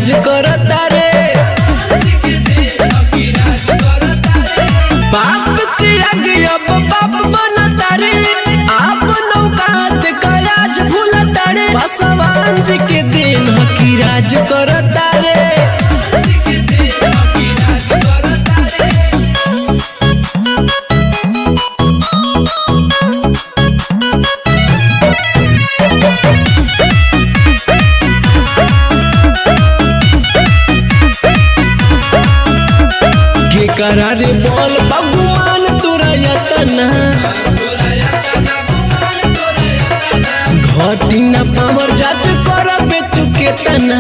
राज करता रे। बाप के आगे अब बाप बनता रे, आप नौकात का आज भूलता रे। पासवान जी के दिन हकी राज करता रे। करारे बोल भगवान तोरा यतना, घटी न पावर जाच करबे तू केतना।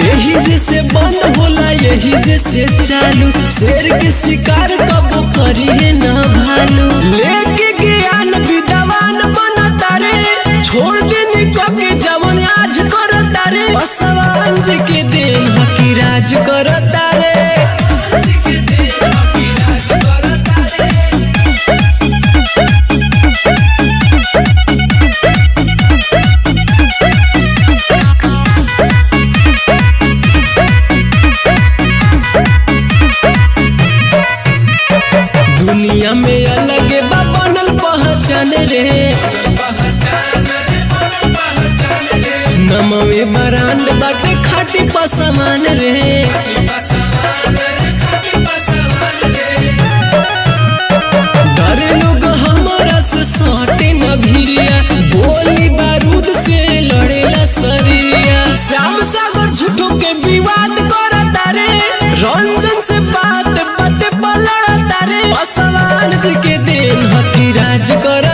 यही जैसे बंद होला यही जैसे चालू, शेर के शिकार कबो करिए न भालू। लेके ज्ञान विद्वान बनता रे, छोड़ दे निकके जवन आज करता रे। पासवान जी के दिन हकी राज करता रे। दुनिया में अलग बा बनल पहचान रे, नमवे बरांड बाटे खाटी पासवान रे। डरे लोग हमारा से सटे न भिरिया, गोली बारूद से लड़ेला सरिया। श्याम सागर झूठो के विवाद करता रे, रंजन से बात बात पर लड़ता रे। पासवान जी के दिन हकी राज कर